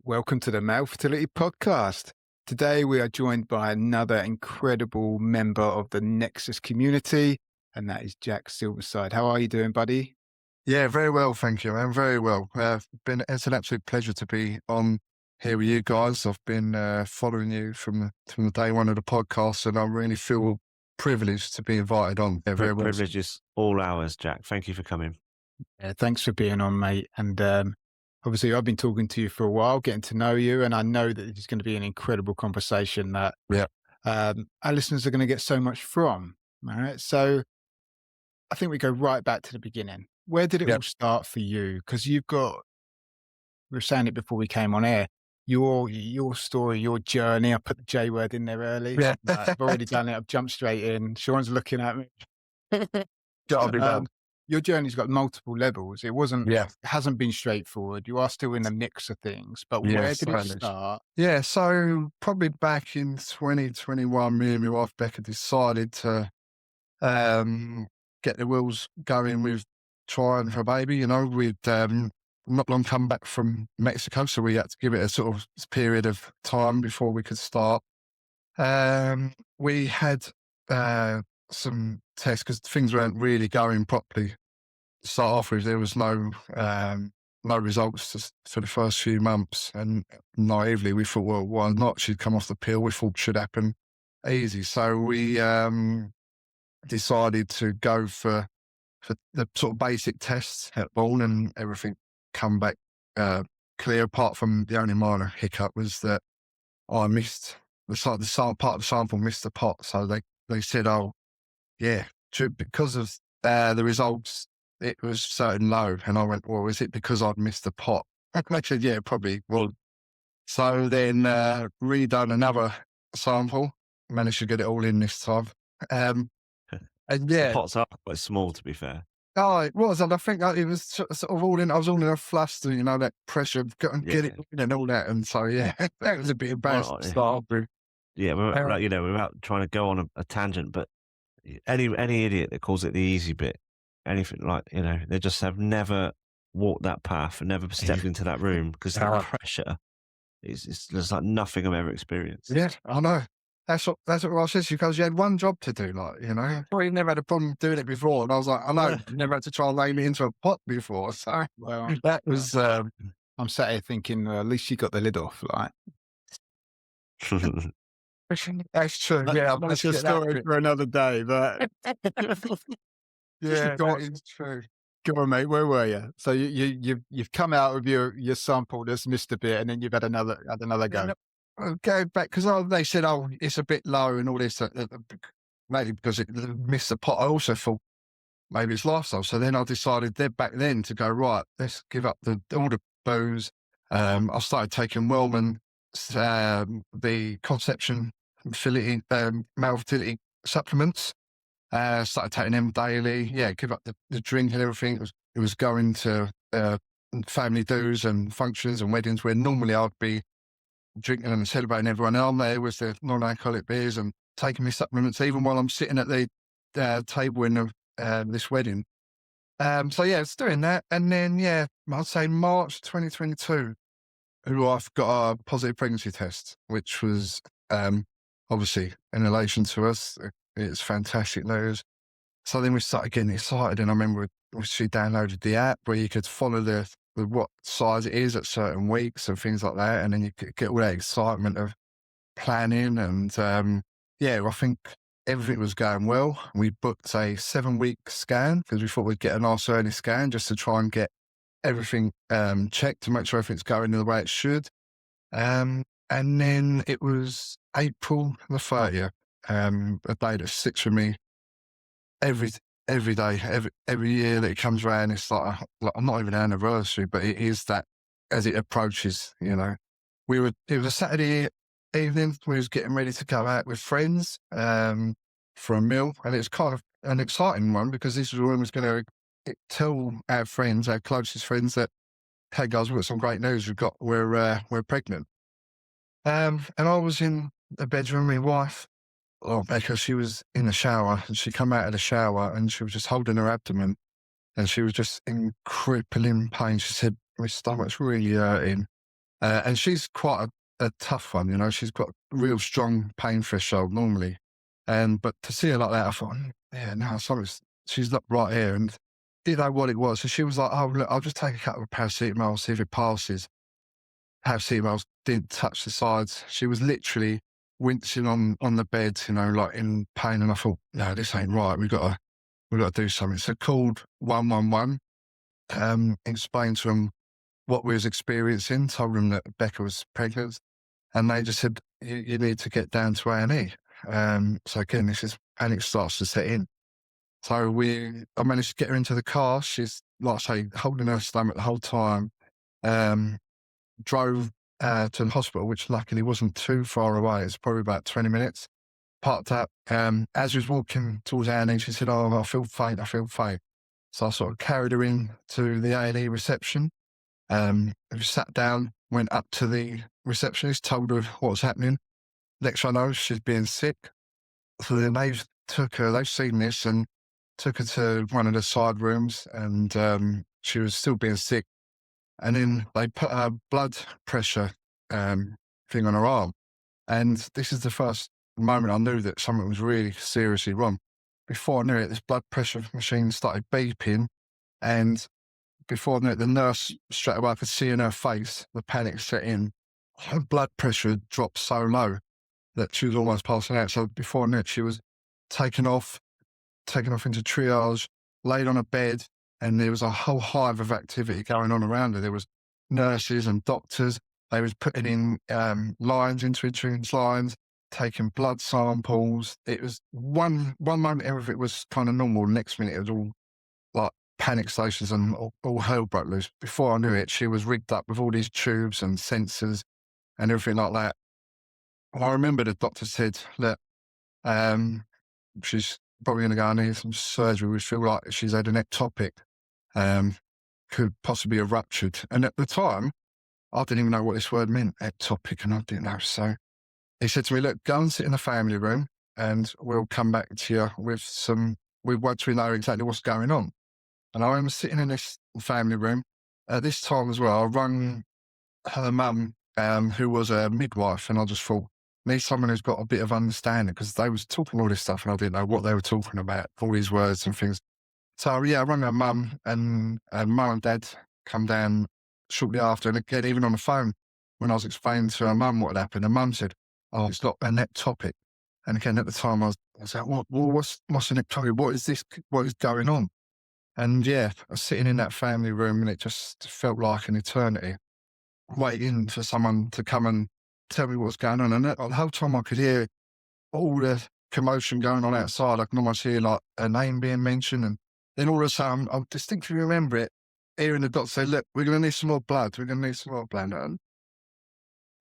Welcome to the Male Fertility Podcast. Today we are joined by another incredible member of the NeXYs community, and that is Jack Silverside. How are you doing, buddy? Yeah, very well, thank you, man. Very well. It's an absolute pleasure to be on here with you guys. I've been following you from the day one of the podcast, and I really feel privileged to be invited on. Yeah, very well. Privilege is all ours, Jack. Thank you for coming. Yeah, thanks for being on, mate. And obviously, I've been talking to you for a while, getting to know you, and I know that it's going to be an incredible conversation that our listeners are going to get so much from. All right, so I think we go right back to the beginning. Where did it all start for you? Because we were saying it before we came on air, your story, your journey. I put the J word in there early. Yeah. I've already done it. I've jumped straight in. Sean's looking at me. Gotta be done. Your journey's got multiple levels. It hasn't been straightforward. You are still in the mix of things, but where did it start? Yeah, so probably back in 2021, me and my wife Becca decided to get the wheels going with trying for a baby. You know, we'd not long come back from Mexico, so we had to give it a sort of period of time before we could start. We had some tests because things weren't really going properly to start off with. There was no results for the first few months, and naively we thought, well, why not? She'd come off the pill. We thought it should happen easy, so we decided to go for the sort of basic tests at born, and everything come back clear, apart from the only minor hiccup was that I missed part of the sample missed the pot. So they said, oh yeah, because of the results it was certain low, and I went, well, is it because I'd missed the pot? And they said, yeah, probably. Well, so then redone another sample, managed to get it all in this time. And The pots are quite small, to be fair. Oh, it was, and I think it was sort of all in. I was all in a fluster, you know, that pressure of get it in and all that, and so that was a bit embarrassing to start with. Yeah, without trying to go on a tangent, but any idiot that calls it the easy bit, anything like, they just have never walked that path and never stepped into that room, because the pressure is just like nothing I've ever experienced. Yeah, I know. That's what I said. She goes, you had one job to do, like, Probably never had a problem doing it before. And I was like, I know, never had to try and lay me into a pot before. So that was. I'm sat here thinking, at least she got the lid off, like. That's true. Yeah, that's a story for another day, but it's true. Go on, mate. Where were you? So you've come out with your sample that's missed a bit, and then you've had another go. I'll go back because they said, oh, it's a bit low and all this, maybe because it missed the pot. I also thought maybe it's lifestyle. So then I decided back then to go, right, let's give up all the booze. I started taking Wellman, the conception fertility, male fertility supplements. Started taking them daily. Yeah, give up the drink and everything. It was going to family do's and functions and weddings where normally I'd be drinking and celebrating everyone. And I'm there with the non-alcoholic beers and taking my supplements even while I'm sitting at the table in this wedding. It's doing that. And then, I'd say March 2022, I've got a positive pregnancy test, which was obviously in relation to us. It's fantastic news. So then we started getting excited, and I remember she downloaded the app where you could follow the what size it is at certain weeks and things like that, and then you could get all that excitement of planning. And I think everything was going well. We booked a 7-week scan because we thought we'd get a nice early scan just to try and get everything checked to make sure everything's going the way it should. And then it was April the 30th, a day that sticks with me every day, every year that it comes around. It's like not even an anniversary, but it is that as it approaches. It was a Saturday evening. We was getting ready to go out with friends for a meal, and it's kind of an exciting one because this was when we was going to tell our friends, our closest friends, that, hey guys, we've got some great news. We're pregnant. And I was in the bedroom with my wife. Becca, she was in the shower, and she come out of the shower and she was just holding her abdomen, and she was just in crippling pain. She said, my stomach's really hurting. And she's quite a tough one, you know, she's got a real strong pain threshold normally. But to see her like that, I thought, yeah, no, she's not right here. And didn't know what it was. So she was like, oh, look, I'll just take a couple of paracetamol, see if it passes. Paracetamol didn't touch the sides. She was literally wincing on the bed, you know, like in pain. And I thought, no, this ain't right. We've got to do something. So called 111, explained to them what we was experiencing, told them that Becca was pregnant. And they just said, you need to get down to A&E. So again, this is panic starts to set in. So I managed to get her into the car. She's, like I say, holding her stomach the whole time. Drove to the hospital, which luckily wasn't too far away. It's probably about 20 minutes. Parked up. As we was walking towards A&E, she said, oh, I feel faint. So I sort of carried her in to the A&E reception. We sat down, went up to the receptionist, told her what was happening. Next thing I know, she's being sick. So then they've seen this and took her to one of the side rooms, and she was still being sick. And then they put a blood pressure thing on her arm. And this is the first moment I knew that something was really seriously wrong. Before I knew it, this blood pressure machine started beeping, and before I knew it, the nurse straight away, I could see in her face, the panic set in. Her blood pressure had dropped so low that she was almost passing out. So before I knew it, she was taken off into triage, laid on a bed, and there was a whole hive of activity going on around her. There was nurses and doctors. They was putting in lines, intravenous lines, taking blood samples. It was one moment everything was kind of normal. The next minute it was all like panic stations and all hell broke loose. Before I knew it, she was rigged up with all these tubes and sensors and everything like that. I remember the doctor said that she's probably going to go and need some surgery. We feel like she's had an ectopic, could possibly have ruptured. And at the time, I didn't even know what this word meant, ectopic, and I didn't know. So he said to me, look, go and sit in the family room and we'll come back to you once we know exactly what's going on. And I remember sitting in this family room. At this time as well, I rang her mum, who was a midwife, and I just thought, need someone who's got a bit of understanding, because they was talking all this stuff and I didn't know what they were talking about, all these words and things. So yeah, I rang her mum, and mum and dad come down shortly after. And again, even on the phone, when I was explaining to her mum what had happened, her mum said, oh, it's not an ectopic. And again, at the time I was like, what's an ectopic? What is this? What is going on? And yeah, I was sitting in that family room and it just felt like an eternity, waiting for someone to come and tell me what's going on. And the whole time I could hear all the commotion going on outside. I can almost hear like a name being mentioned. And then all of a sudden, I distinctly remember it, hearing the doctor say, look, we're going to need some more blood. And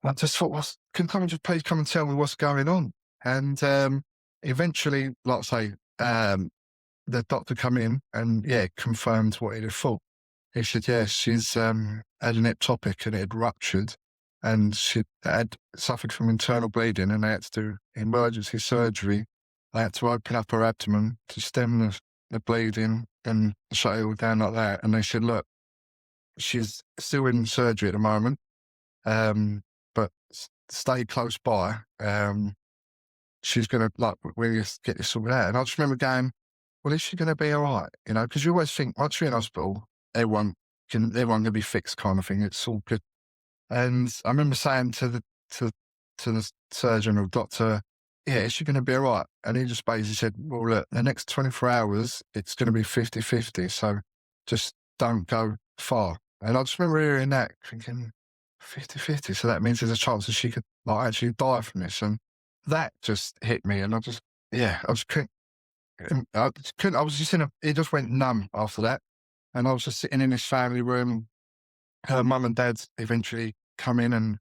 I just thought, can someone just please come and tell me what's going on? And eventually, like I say, the doctor come in and confirmed what he'd have thought. He said, yes, she's had an ectopic and it had ruptured, and she had suffered from internal bleeding, and they had to do emergency surgery. They had to open up her abdomen to stem the bleeding and shut it all down like that. And they said, look, she's still in surgery at the moment, but stay close by. She's going to, we'll just get this sorted out. And I just remember going, well, is she going to be all right? You know, because you always think once you're in hospital, everyone can be fixed kind of thing. It's all good. And I remember saying to the surgeon or doctor, yeah, is she going to be all right? And he just basically said, well, look, the next 24 hours, it's going to be 50-50. So just don't go far. And I just remember hearing that thinking 50-50. So that means there's a chance that she could actually die from this. And that just hit me. And I just couldn't. I was just it just went numb after that. And I was just sitting in this family room. Her mum and dad eventually come in, and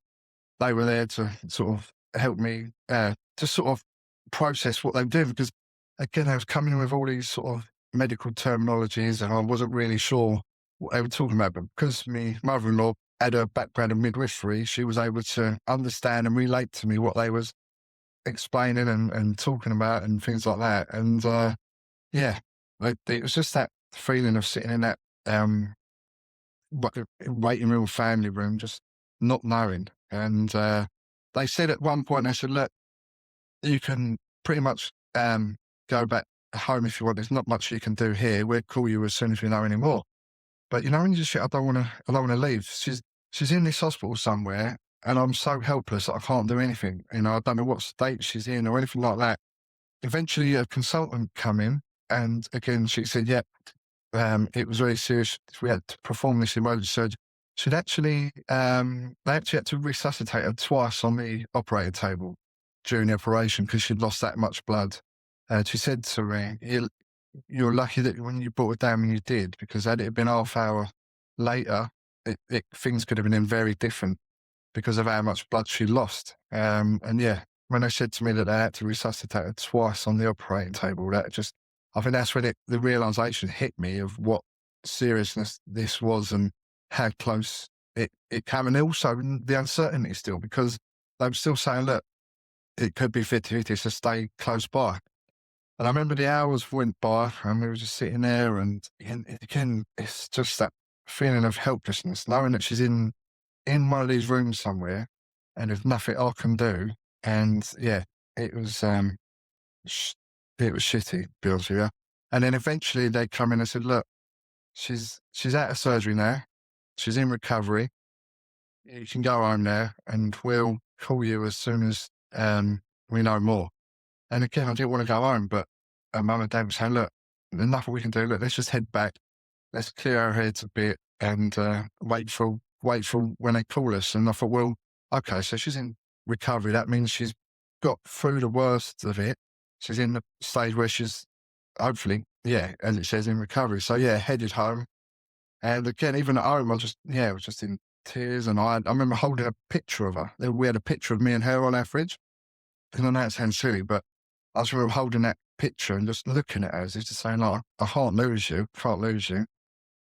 they were there to sort of help me just sort of process what they were doing, because again, I was coming in with all these sort of medical terminologies and I wasn't really sure what they were talking about. But because my mother-in-law had a background in midwifery, she was able to understand and relate to me what they was explaining and talking about and things like that. And it was just that feeling of sitting in that waiting room, family room, just not knowing. And they said at one point, they said, look, you can pretty much go back home if you want. There's not much you can do here. We'll call you as soon as we know any more. But when you just think, I don't want to leave. She's in this hospital somewhere, and I'm so helpless that I can't do anything. I don't know what state she's in or anything like that. Eventually, a consultant come in, and again, she said, "Yep, it was really serious. We had to perform this emergency surgery." They actually had to resuscitate her twice on the operating table during the operation because she'd lost that much blood. She said to me, "You're lucky that when you brought it down when you did, because had it been half hour later, things could have been very different because of how much blood she lost." And yeah, when they said to me that they had to resuscitate her twice on the operating table, I think that's when the realization hit me of what seriousness this was and how close it came. And also the uncertainty still, because they were still saying, look, it could be 50-50, so stay close by. And I remember the hours went by and we were just sitting there, and again, it's just that feeling of helplessness, knowing that she's in one of these rooms somewhere and there's nothing I can do. And yeah, it was shitty, to be honest with you. And then eventually they come in and said, look, she's out of surgery now. She's in recovery. You can go home now, and we'll call you as soon as we know more. And again, I didn't want to go home, but Mum and Dad were saying, look, there's nothing we can do. Look, let's just head back. Let's clear our heads a bit and wait for when they call us. And I thought, well, okay, so she's in recovery. That means she's got through the worst of it. She's in the stage where she's hopefully, yeah, as it says, in recovery. So yeah, headed home. And again, even at home, I was just in tears. And I remember holding a picture of her. We had a picture of me and her on our fridge. And I know it sounds silly, but I just remember holding that picture and just looking at her, just saying, like, I can't lose you.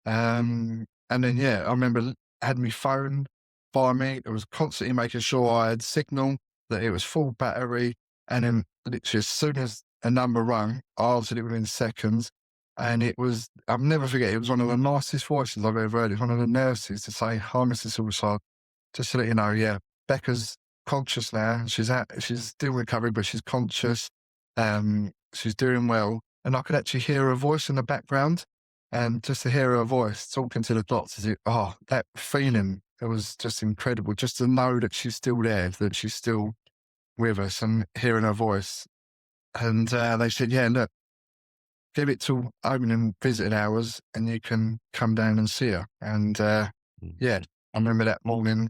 And then, yeah, I remember had my phone by me. It was constantly making sure I had signal, that it was full battery. And then literally as soon as a number rang, I answered it within seconds. And it was, I'll never forget, it was one of the nicest voices I've ever heard. It's one of the nurses to say, "Hi, Mr. Silverside. Just to let you know, yeah, Becca's conscious now. She's still recovering, but she's conscious. She's doing well." And I could actually hear her voice in the background. And just to hear her voice talking to the doctors, that feeling, it was just incredible. Just to know that she's still there, that she's still with us, and hearing her voice. And they said, yeah, look, give it till open and visiting hours and you can come down and see her. And yeah, I remember that morning,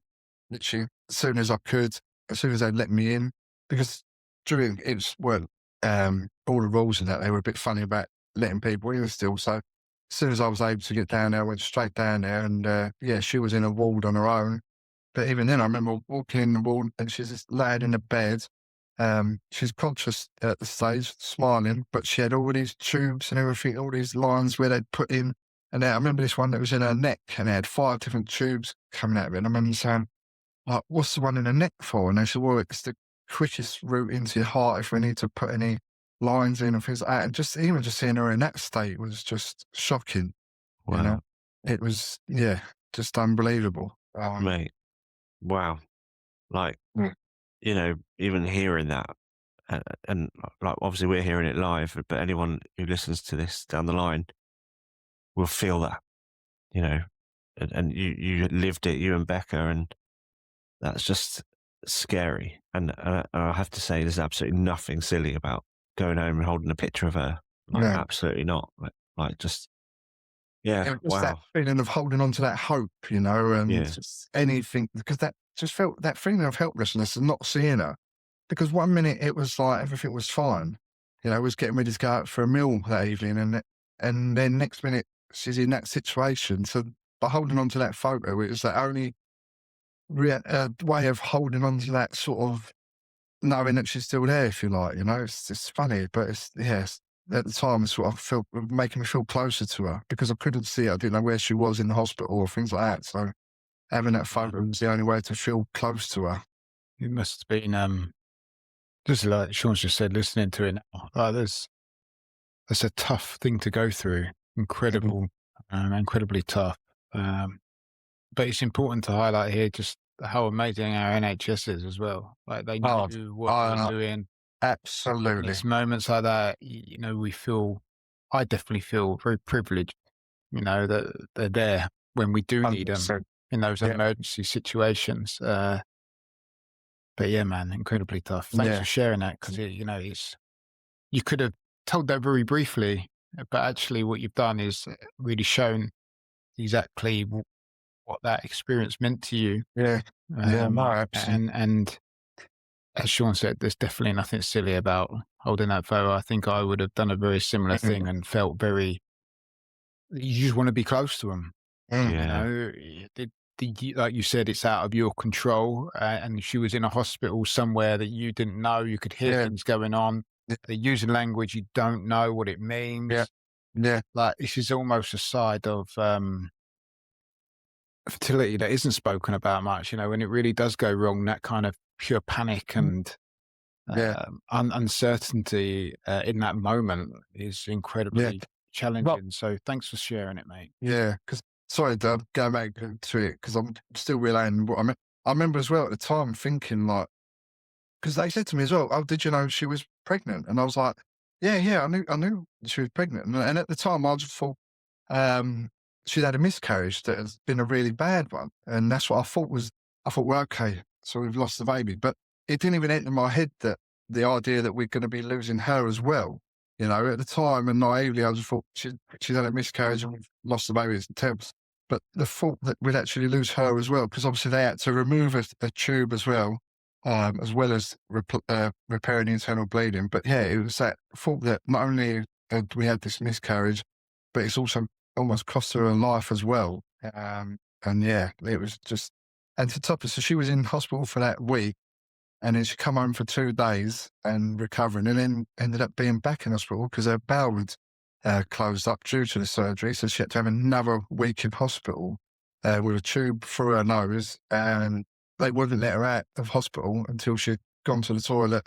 literally, as soon as I could, as soon as they let me in, because during all the rules and that, they were a bit funny about letting people in still. So as soon as I was able to get down there, I went straight down there. And yeah, she was in a ward on her own. But even then, I remember walking in the ward and she's just laid in the bed. She's conscious at the stage, smiling, but she had all these tubes and everything, all these lines where they'd put in. And I remember this one that was in her neck, and they had 5 different tubes coming out of it. And I remember saying, like, what's the one in the neck for? And they said, well, it's the quickest route into your heart if we need to put any lines in and things like that. And just seeing her in that state was just shocking. Wow. It was, yeah, just unbelievable. Mate, wow. Like, even hearing that, and like, obviously we're hearing it live, but anyone who listens to this down the line will feel that, and you lived it, you and Becca, and that's just scary. And I have to say, there's absolutely nothing silly about going home and holding a picture of her. Like, absolutely not. Like just, yeah, wow. That feeling of holding on to that hope, and just anything, because that just felt that feeling of helplessness and not seeing her. Because one minute it was like everything was fine, I was getting ready to go out for a meal that evening, and then next minute she's in that situation. So by holding on to that photo, it was the only way of holding on to that sort of knowing that she's still there, if you like. It's funny, but it's at the time, it's what I felt, making me feel closer to her, because I couldn't see her. I didn't know where she was in the hospital or things like that. So having that photo was the only way to feel close to her. It must have been, just like Sean's just said, listening to it now, that's a tough thing to go through. Incredibly tough. But it's important to highlight here, just how amazing our NHS is as well. Like they Oh, knew what they were doing. absolutely. It's moments like that, I definitely feel very privileged, that they're there when we do need them 100%. in those Yeah. emergency situations. But yeah, man, incredibly tough. Thanks Yeah. for sharing that because, you could have told that very briefly, but actually what you've done is really shown exactly what that experience meant to you. Yeah. Yeah, no, absolutely. And as Sean said, there's definitely nothing silly about holding that photo. I think I would have done a very similar thing and felt you just want to be close to them. Yeah. Like you said, it's out of your control. And she was in a hospital somewhere that you didn't know. You could hear things going on. Yeah. They're using language you don't know what it means. Yeah. Yeah. Like this is almost a side of fertility that isn't spoken about much. When it really does go wrong, that kind of pure panic and uncertainty in that moment is incredibly challenging. Well, so thanks for sharing it, mate. Yeah, because sorry, Dad, go back to it because I'm still relaying what I meant. I remember as well at the time thinking like, because they said to me as well, "Oh, did you know she was pregnant?" And I was like, "Yeah, I knew she was pregnant." And at the time, I just thought she'd had a miscarriage that has been a really bad one, and that's what I thought was. I thought, well, okay, so we've lost the baby, but it didn't even enter my head that the idea that we're going to be losing her as well. At the time and naively, I just thought she'd had a miscarriage and we've lost the baby. It's terrible. But the thought that we'd actually lose her as well, because obviously they had to remove a tube as well as repairing the internal bleeding. But yeah, it was that thought that not only had we had this miscarriage, but it's also almost cost her life as well. And yeah, it was just, and to top it, so she was in hospital for that week. And then she come home for 2 days and recovering, and then ended up being back in hospital because her bowel had closed up due to the surgery. So she had to have another week in hospital with a tube through her nose, and they wouldn't let her out of hospital until she'd gone to the toilet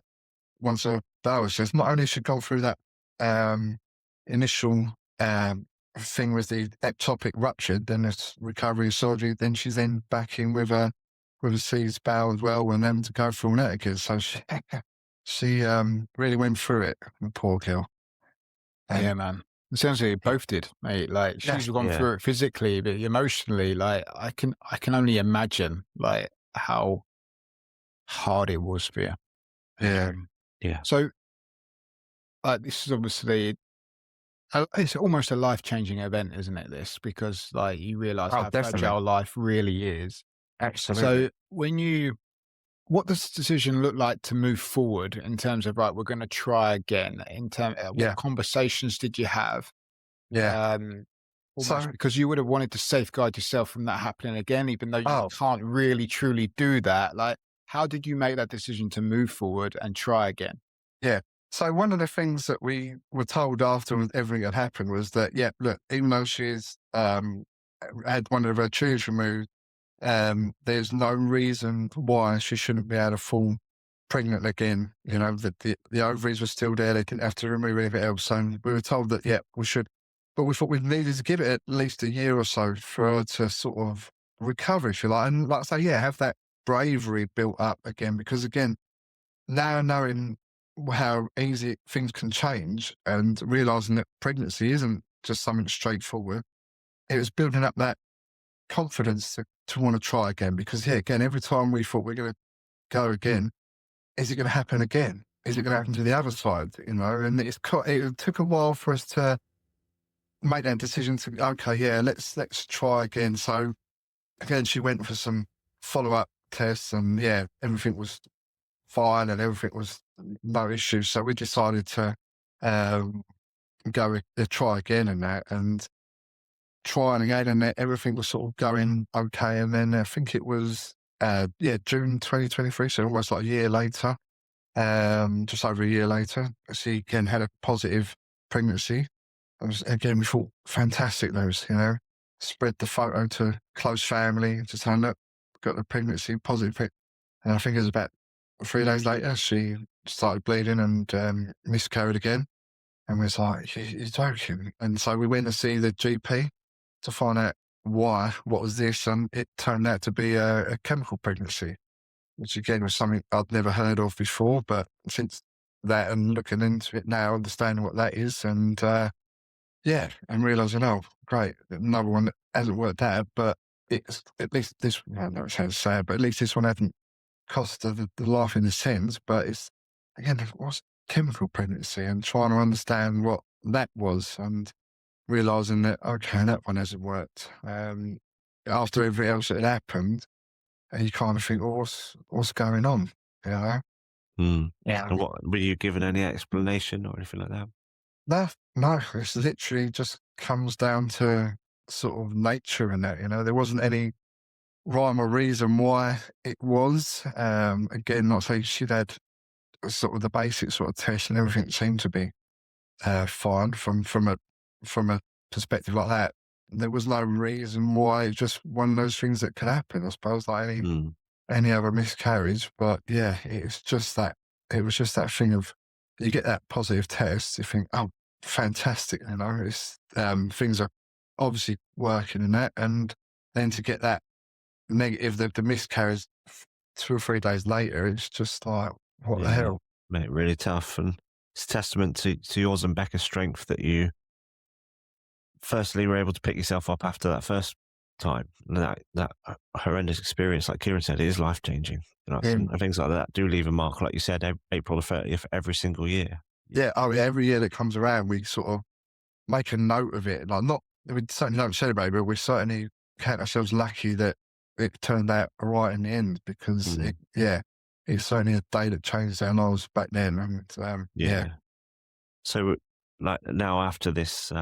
once her bowel was closed. Not only she gone through that initial thing with the ectopic ruptured, then this recovery surgery, then she's then back in with a seized bowel as well, and then to go through all that again. So she really went through it, the poor girl. Yeah, man. It sounds like you both did, mate. Like she's gone through it physically, but emotionally, like I can only imagine like how hard it was for you. Yeah. So, this is obviously it's almost a life-changing event, isn't it? This because like you realise how fragile life really is. Absolutely. So what does the decision look like to move forward in terms of, right, we're going to try again in terms what conversations did you have? Yeah. Because you would have wanted to safeguard yourself from that happening again, even though you can't really truly do that. Like, how did you make that decision to move forward and try again? Yeah. So one of the things that we were told after everything had happened was that, look, even though she's had one of her tubes removed, there's no reason why she shouldn't be able to fall pregnant again. That the ovaries were still there. They didn't have to remove anything else. So we were told that, we should, but we thought we needed to give it at least a year or so for her to sort of recover, if you like. And like I say, have that bravery built up again, because again, now knowing how easy things can change and realizing that pregnancy isn't just something straightforward, it was building up that confidence to want to try again. Because again, every time we thought we're going to go again, is it going to happen again? Is it going to happen to the other side? And it took a while for us to make that decision to, okay, let's try again. So again, she went for some follow-up tests, and everything was fine and everything was no issues. So we decided to try again and trying again, and everything was sort of going okay. And then I think it was June 2023, so almost like a year later, just over a year later, she again had a positive pregnancy. Again, we thought fantastic news, spread the photo to close family, just saying, look, got the pregnancy, positive. And I think it was about 3 days later, she started bleeding and miscarried again. And we was like, you're joking. And so we went to see the GP to find out why, what was this? And it turned out to be a chemical pregnancy, which again was something I'd never heard of before. But since that and looking into it now, understanding what that is, and and realising, oh, great, another one that hasn't worked out, but it's at least this one, I know it sounds sad, but at least this one hasn't cost the life in a sense. But it's, again, it was chemical pregnancy and trying to understand what that was and realising that, okay, that one hasn't worked. After everything else that had happened, and you kind of think, well, what's going on, you know? Yeah. And what, were you given any explanation or anything like that? No, it's literally just comes down to sort of nature and that, you know. There wasn't any rhyme or reason why it was. Again, not saying she'd had sort of the basic sort of test and everything seemed to be fine from a perspective like that. There was no reason why. It's just one of those things that could happen, I suppose, like any other miscarriage. But yeah, it was just that thing of, you get that positive test, you think, oh, fantastic, you know, it's things are obviously working in that, and then to get that negative, the miscarriage 2 or 3 days later, it's just like, what the hell? Mate, really tough. And it's a testament to yours and Becca's strength that you firstly were able to pick yourself up after that first time. And that horrendous experience, like Kieran said, it is life-changing. You know, and things like that do leave a mark, like you said, April the 30th every single year. Yeah, every year that comes around, we sort of make a note of it. Like, we certainly don't celebrate, but we certainly count ourselves lucky that it turned out all right in the end, because it's certainly a day that changed our lives back then. And So, like, now after this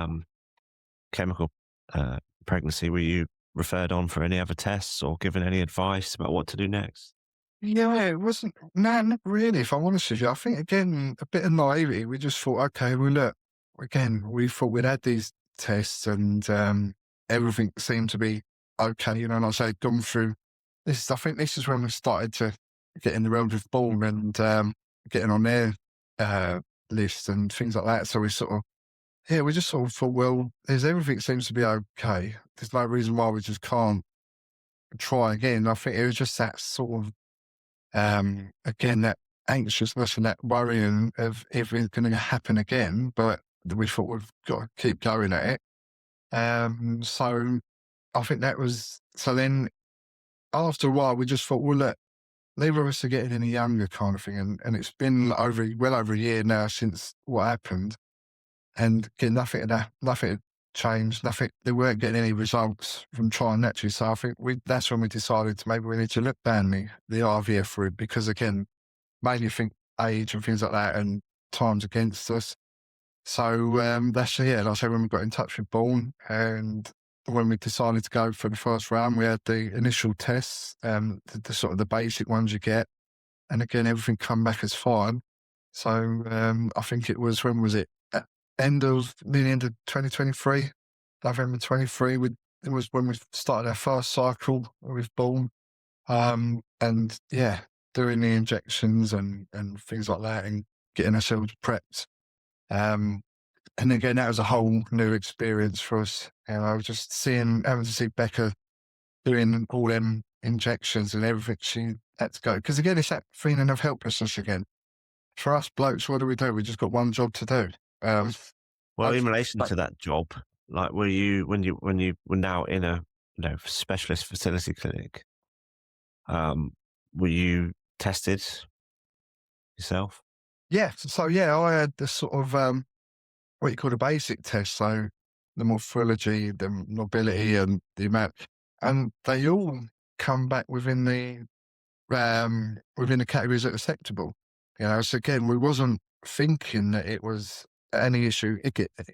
chemical pregnancy, were you referred on for any other tests or given any advice about what to do next? Yeah, it wasn't, no, not really, if I'm honest with you. I think, again, a bit of naivety. We just thought, okay, well, look, again, we thought we'd had these tests and everything seemed to be okay, you know, and I say, gone through this. I think this is when we started to get in the realms of Bourne and getting on their list and things like that. So we just sort of thought, well, everything seems to be okay. There's no reason why we just can't try again. I think it was just that sort of, again, that anxiousness and that worrying of if it's going to happen again, but we thought we've got to keep going at it. So I think that was, so then after a while, we just thought, well, look, neither of us are getting any younger, kind of thing. And it's been well over a year now since what happened. And again, nothing had changed, they weren't getting any results from trying naturally. So I think that's when we decided maybe we need to look down the IVF route, because, again, mainly think age and things like that and time's against us. So that's, like I said, when we got in touch with Bourne, and when we decided to go for the first round, we had the initial tests, the sort of the basic ones you get. And again, everything come back as fine. So I think it was, when was it? End of 2023, November 23. It was when we started our first cycle with Bourne, and doing the injections and things like that, and getting ourselves prepped. And again, that was a whole new experience for us. You know, just having to see Becca doing all them injections and everything she had to go. Because again, it's that feeling of helplessness again. For us blokes, what do? We just got one job to do. Well, in relation to that job, like, were you, when you were now in a specialist fertility clinic, were you tested yourself? Yeah. So I had the sort of what you call a basic test. So the morphology, the mobility, and the amount, and they all come back within the categories that are acceptable. You know, so again, we wasn't thinking that it was any issue.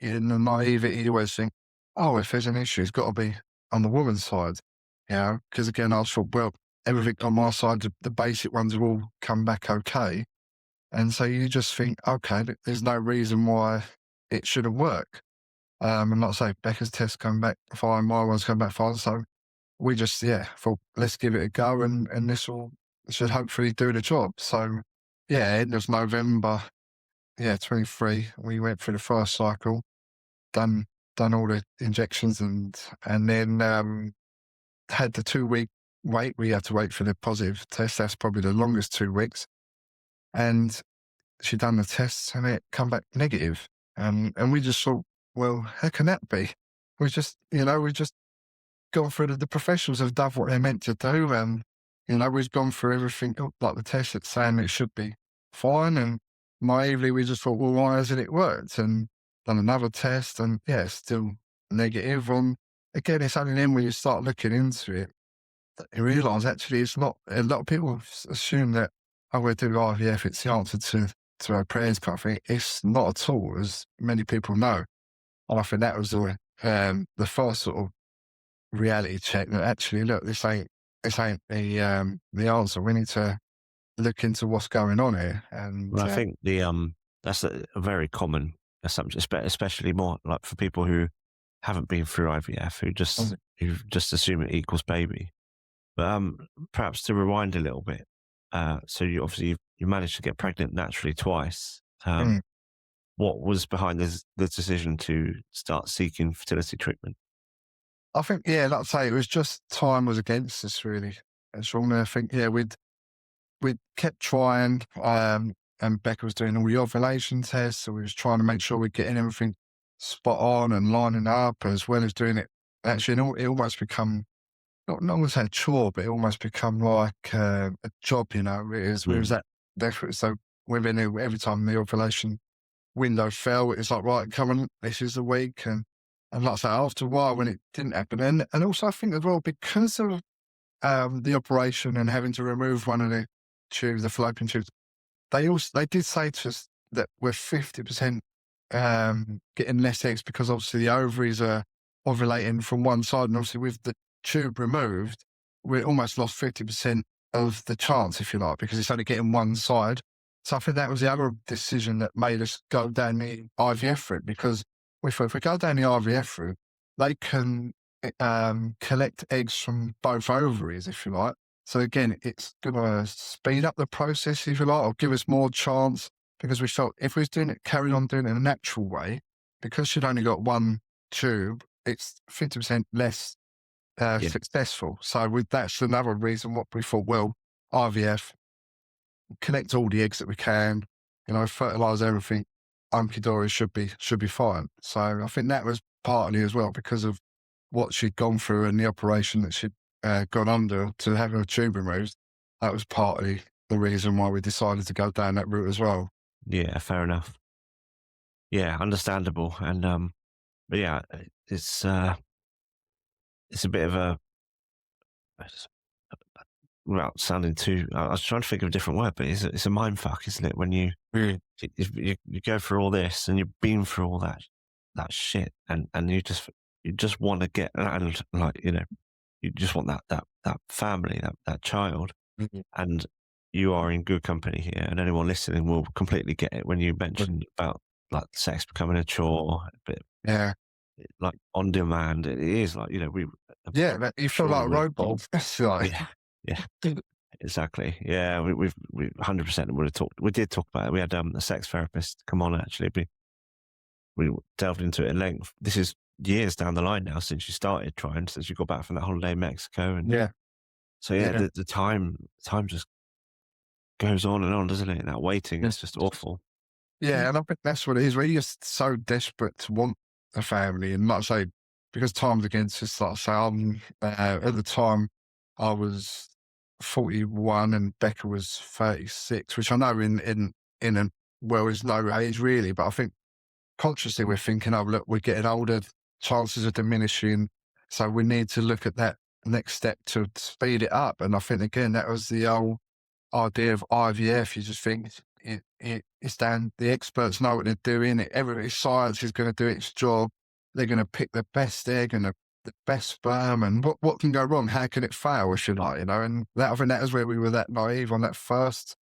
In the naivety, you always think, oh, if there's an issue, it's got to be on the woman's side. You know, because again, I thought, well, everything on my side, the basic ones have all come back okay. And so you just think, okay, there's no reason why it shouldn't work. And like I say, Becca's test come back fine, my one's come back fine. So we just, thought, let's give it a go, and this should hopefully do the job. So end of November, 23, we went through the first cycle, done done all the injections and then had the 2-week wait. We had to wait for the positive test. That's probably the longest 2 weeks. And she done the tests and it come back negative. And we just thought, well, how can that be? We just gone through the professionals have done what they're meant to do. And, we've gone through everything, like the test that's saying it should be fine. And naively, we just thought, well, why hasn't it worked? And done another test and it's still negative. Again, it's only then when you start looking into it that you realise actually it's not. A lot of people assume that, oh, we'll do IVF, it's the answer to our prayers kind of thing. It's not at all, as many people know. And I think that was the first sort of reality check that actually, look, this ain't the answer. We need to look into what's going on here. And well, I think that's a very common assumption, especially more like for people who haven't been through IVF, who just assume it equals baby. But perhaps to rewind a little bit, so you managed to get pregnant naturally twice. What was behind the decision to start seeking fertility treatment? I think, like I say, it was just time was against us, really. And Sean, I think, we'd kept trying, and Becca was doing all the ovulation tests, so we was trying to make sure we're getting everything spot on and lining up, as well as doing it. Actually, it almost become, not going to say a chore, but it almost become like a job, It was that desperate. So women, every time the ovulation window fell, it's like, right, come on, this is the week. And like I say, after a while, when it didn't happen, and also I think as well, because of the operation and having to remove one of the tubes, the fallopian tubes, they did say to us that we're 50% getting less eggs, because obviously the ovaries are ovulating from one side, and obviously with the tube removed, we almost lost 50% of the chance, if you like, because it's only getting one side. So I think that was the other decision that made us go down the IVF route, because if we go down the IVF route, they can collect eggs from both ovaries, if you like. So again, it's going to speed up the process, if you like, or give us more chance, because we felt if we was carrying on doing it in a natural way, because she'd only got one tube, it's 50% less successful. So that's another reason what we thought, well, IVF, collect all the eggs that we can, fertilise everything, hunky-dory should be fine. So I think that was partly as well because of what she'd gone through and the operation that she'd gone under to have her tube removed. That was partly the reason why we decided to go down that route as well. Yeah, fair enough. Yeah, understandable. And but yeah, it's a bit of a, without sounding too, I was trying to think of a different word, but it's a mind fuck, isn't it? When you go through all this and you've been through all that shit, and you just want to get, and like, you just want that family, that child, and you are in good company here, and anyone listening will completely get it when you mentioned about like sex becoming a chore, a bit, like on demand. It is like, you feel like a robot. Yeah, exactly. Yeah, we 100% would have talked. We did talk about it. We had a sex therapist come on, actually. We delved into it at length. This is years down the line now since you started trying, since you got back from that holiday in Mexico. And so the time just goes on, doesn't it? That waiting is just awful. Yeah, and I think that's what it is. We're just so desperate to want a family, and like I say, because time's against us. Like I say, at the time I was 41 and Becca was 36, which I know in a is no age really, but I think consciously we're thinking, oh look, we're getting older, chances are diminishing, so we need to look at that next step to speed it up. And I think again that was the old idea of IVF. You just think it's down, the experts know what they're doing, every science is going to do its job, they're going to pick the best egg and the best sperm, and what can go wrong? How can it fail, if you like, And I think that was where we were that naive on that first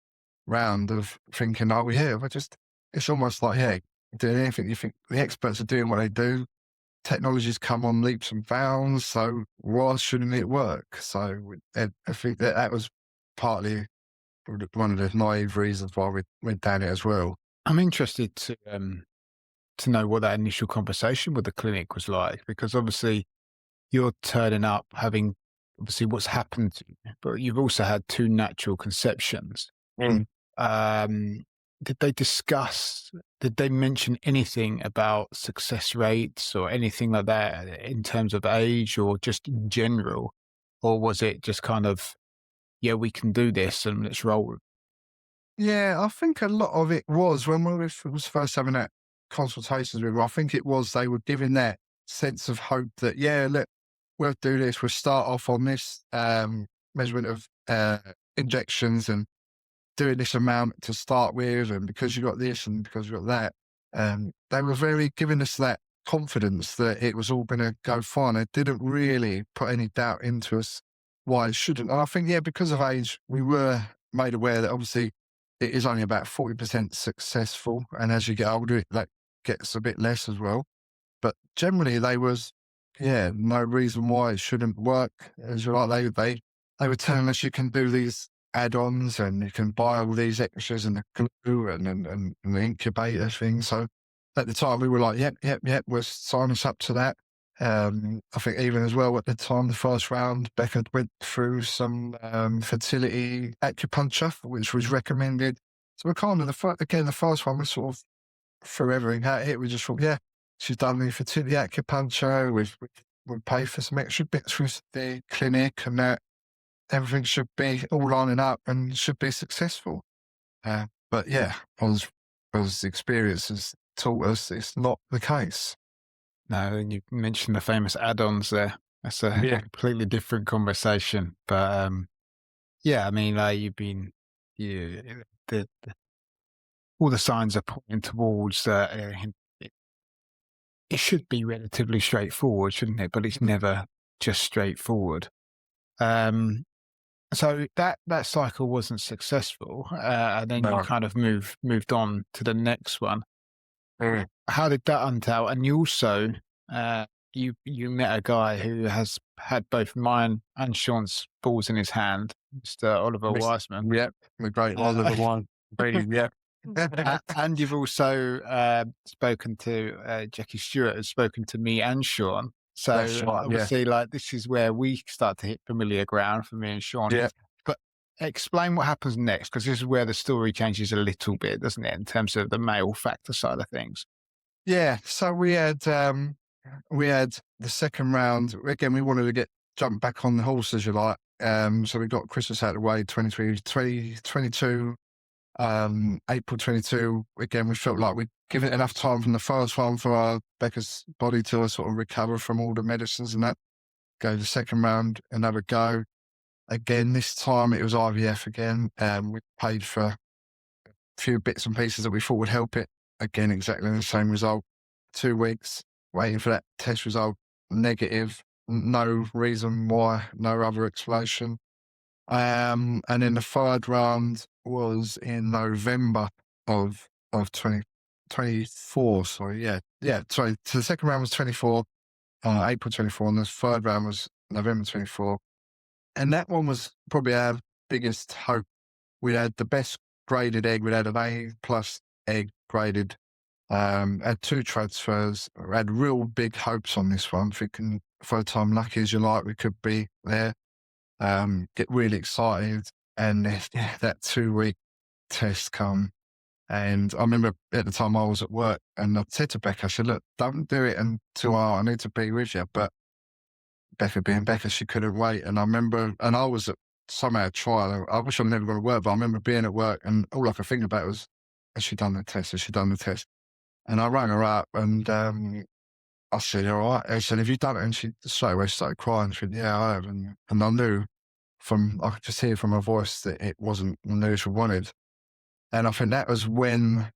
round of thinking, oh, it's almost like, doing anything. You think the experts are doing what they do, technologies come on leaps and bounds, so why shouldn't it work? So I think that was partly one of the naive reasons why we went down it as well. I'm interested to to know what that initial conversation with the clinic was like, because obviously you're turning up having obviously what's happened to you, but you've also had 2 natural conceptions. Mm. Did they mention anything about success rates or anything like that in terms of age or just in general? Or was it just kind of, yeah, we can do this and let's roll? Yeah, I think a lot of it was when we was first having that consultations with her, I think it was they were giving that sense of hope that, yeah, look, we'll do this. We'll start off on this measurement of injections and doing this amount to start with, and because you got this and because you got that. They were very giving us that confidence that it was all going to go fine. They didn't really put any doubt into us why it shouldn't. And I think, yeah, because of age, we were made aware that obviously it is only about 40% successful. And as you get older, that gets a bit less as well. But generally, they was, yeah, no reason why it shouldn't work. As you like, they were telling us you can do these add-ons and you can buy all these extras and the glue and the incubator thing. So at the time we were like, yep, we'll sign us up to that. I think even as well at the time, the first round, Becca went through some fertility acupuncture, which was recommended. So we're kind of the first one was sort of threw everything at it. We just thought, yeah, she's done the fertility acupuncture. We've paid for some extra bits with the clinic and that. Everything should be all lining up and should be successful. But yeah, as experiences taught us, it's not the case. No, and you mentioned the famous add-ons there. That's a completely different conversation. But yeah, I mean, you've been, all the signs are pointing towards it should be relatively straightforward, shouldn't it? But it's never just straightforward. So that cycle wasn't successful, and then you kind of moved on to the next one. Mm. How did that unravel? And you also you met a guy who has had both mine and Sean's balls in his hand, Mr. Oliver Wiseman. Yep, the great Oliver Wiseman. Yep. And you've also spoken to Jackie Stewart, has spoken to me and Sean. So Right, obviously, like, this is where we start to hit familiar ground for me and Sean. Yeah. But explain what happens next, because this is where the story changes a little bit, doesn't it, in terms of the male factor side of things? Yeah. So we had the second round. Again, we wanted to jump back on the horse, as you like. So we got Christmas out of the way, 2022. April 22, again, we felt like we'd given it enough time from the first one for Becca's body to sort of recover from all the medicines and that. Go the second round, another go. Again, this time it was IVF again. We paid for a few bits and pieces that we thought would help it. Again, exactly the same result. 2 weeks, waiting for that test result, negative. No reason why, no other explanation. And then the third round was in November of 2024. Sorry, yeah. Sorry, so the second round was 24, April 24, and the third round was November 24. And that one was probably our biggest hope. We had the best graded egg. We had an A+ egg graded. Had 2 transfers. We had real big hopes on this one, thinking third time lucky as you like, we could be there. Get really excited, and that 2-week test come. And I remember at the time I was at work, and I said to Becca, I said, look, don't do it until I need to be with you. But Becca being Becca, she couldn't wait. And I remember, and I was at somehow trial. I wish I'm never going to work, but I remember being at work, and all I could think about was, has she done the test? Has she done the test? And I rang her up, and I said, all right. I said, have you done it? And she straight away started crying. She said, yeah, I have. And I knew I could just hear from her voice that it wasn't the news she wanted. And I think that was when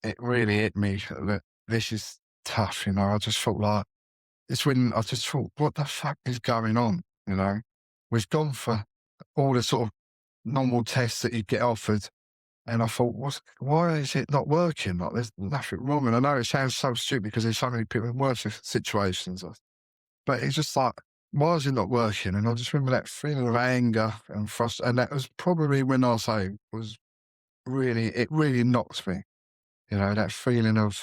it really hit me that this is tough, I just felt like, it's when I just thought, what the fuck is going on, We've gone for all the sort of normal tests that you get offered. And I thought, why is it not working? Like, there's nothing wrong. And I know it sounds so stupid because there's so many people in worse situations. But it's just like, why is it not working? And I just remember that feeling of anger and frustration. And that was probably when it really knocked me. That feeling of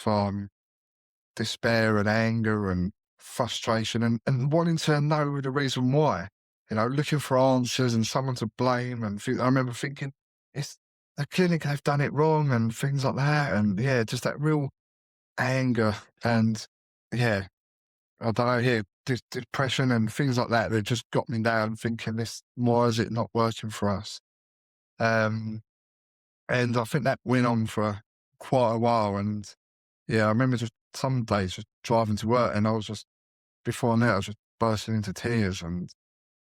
despair and anger and frustration and wanting to know the reason why, looking for answers and someone to blame. And I remember thinking, it's the clinic, they've done it wrong and things like that. And yeah, just that real anger and yeah, I don't know, yeah, depression and things like that just got me down thinking why is it not working for us? And I think that went on for quite a while. And yeah, I remember just some days just driving to work and I was just, before that, I was just bursting into tears and,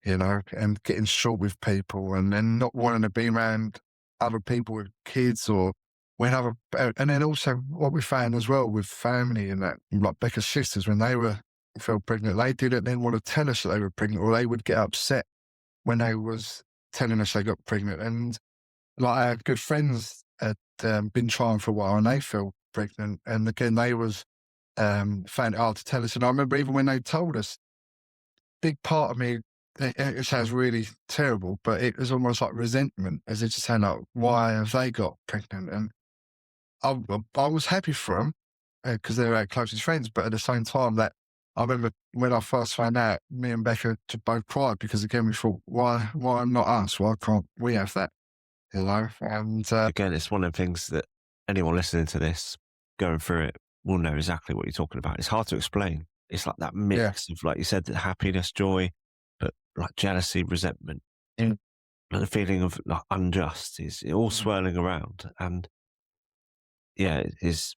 and getting short with people and then not wanting to be around other people with kids or and then also what we found as well with family and that, like Becca's sisters, when they fell pregnant, they didn't then want to tell us that they were pregnant, or they would get upset when they was telling us they got pregnant. And like our good friends had been trying for a while and they fell pregnant, and again they found it hard to tell us. And I remember even when they told us, big part of me, it sounds really terrible, but it was almost like resentment, as if to say, like, why have they got pregnant? And I was happy for them because they were our closest friends, but at the same time, that I remember when I first found out, me and Becca both cried because again we thought, why not us? Why can't we have that? And again, it's one of the things that anyone listening to this, going through it, will know exactly what you're talking about. It's hard to explain. It's like that mix of, like you said, the happiness, joy, but like jealousy, resentment, and the feeling of like unjust is all swirling around. And yeah, it is.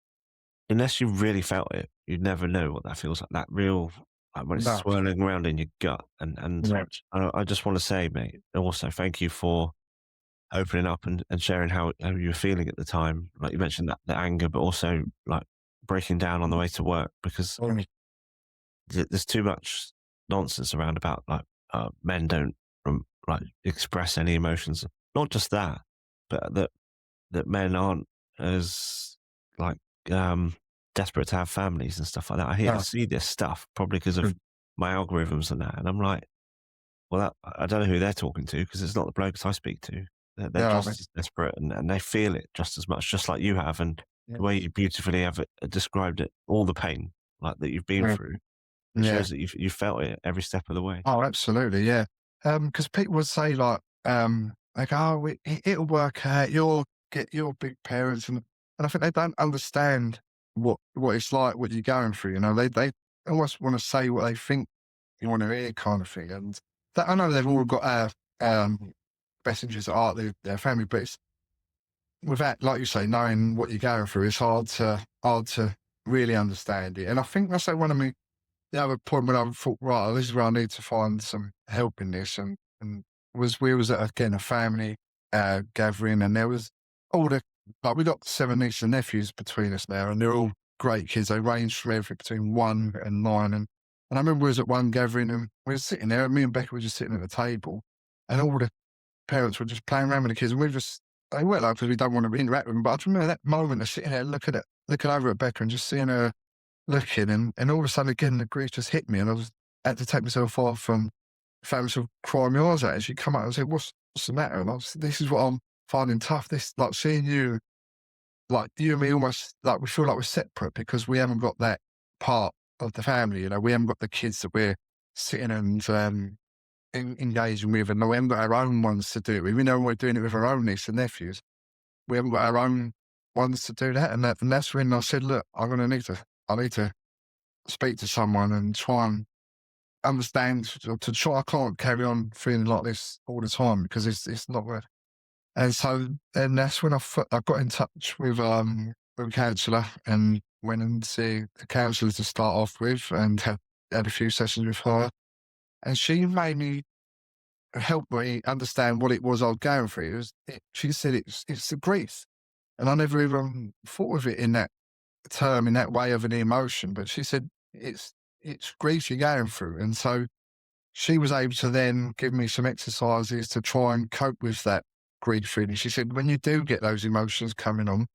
Unless you really felt it, you'd never know what that feels like. That real, like when it's swirling around in your gut. And I just want to say, mate, also thank you for opening up and sharing how you were feeling at the time. Like you mentioned that the anger, but also like breaking down on the way to work, because there's too much nonsense around about like men don't like express any emotions. Not just that, but that men aren't as like desperate to have families and stuff like that. I see this stuff probably because of my algorithms and that, and I'm like, well, I don't know who they're talking to, because it's not the blokes I speak to. They're just as desperate and they feel it just as much, just like you have. And the way you beautifully have described it, all the pain like that you've been through, it shows that you felt it every step of the way. Oh, absolutely, yeah. Because people would say like, like, oh, it'll work out. You'll get your big parents, and I think they don't understand what it's like, what you're going through. They almost want to say what they think you want to hear, kind of thing. And that, I know they've all got best interests at heart, their family, but it's without, like you say, knowing what you're going through, it's hard to really understand it. And I think that's like one of the other point when I thought, right, this is where I need to find some help in this. And we was at, again, a family gathering, and there was we got 7 nieces and nephews between us now, and they're all great kids. They range from everything between 1 and 9. And I remember we was at one gathering and we were sitting there, and me and Becca were just sitting at the table, and all the parents were just playing around with the kids, and they weren't like, because we don't want to interact with them. But I remember that moment of sitting there looking over at Becca and just seeing her looking, and all of a sudden again the grief just hit me, and I had to take myself off and found myself crying my eyes out. And she come out and said, what's the matter? And I was, this is what I'm finding tough. This, like, seeing you, like you and me, almost like we feel like we're separate because we haven't got that part of the family. We haven't got the kids that we're sitting and engaging with, and we haven't got our own ones to do it with. We know we're doing it with our own nieces and nephews. We haven't got our own ones to do that. And that's when I said, look, I need to speak to someone and try and understand, to try. I can't carry on feeling like this all the time, because it's not worth. And so, and that's when I got in touch with a counsellor and went and see the counsellor to start off with, and had a few sessions with her. And she helped me understand what it was I was going through. She said it's the grief. And I never even thought of it in that term, in that way of an emotion. But she said, it's grief you're going through. And so she was able to then give me some exercises to try and cope with that grief feeling. She said, when you do get those emotions coming on,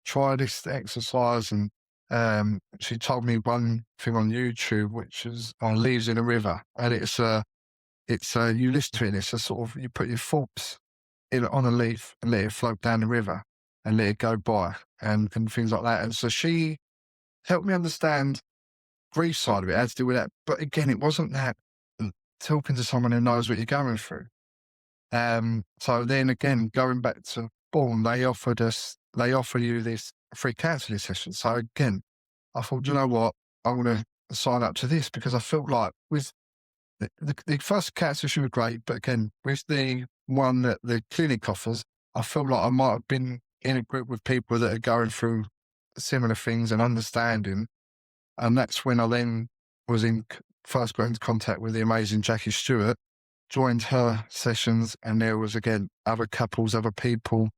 try this exercise. And she told me one thing on YouTube, which is leaves in a river. And it's you listen to it, it's a sort of, you put your thoughts on a leaf and let it float down the river and let it go by, and things like that. And so she helped me understand grief side of it, how to deal with that. But again, it wasn't that talking to someone who knows what you're going through. So then again, going back to Bourne, they offer you this free counselling session. So again, I thought, you know what, I want to sign up to this, because I felt like with the first counselling session was great, but again, with the one that the clinic offers, I felt like I might have been in a group with people that are going through similar things and understanding. And that's when I then was first got into contact with the amazing Jackie Stewart, joined her sessions, and there was, again, other couples, other people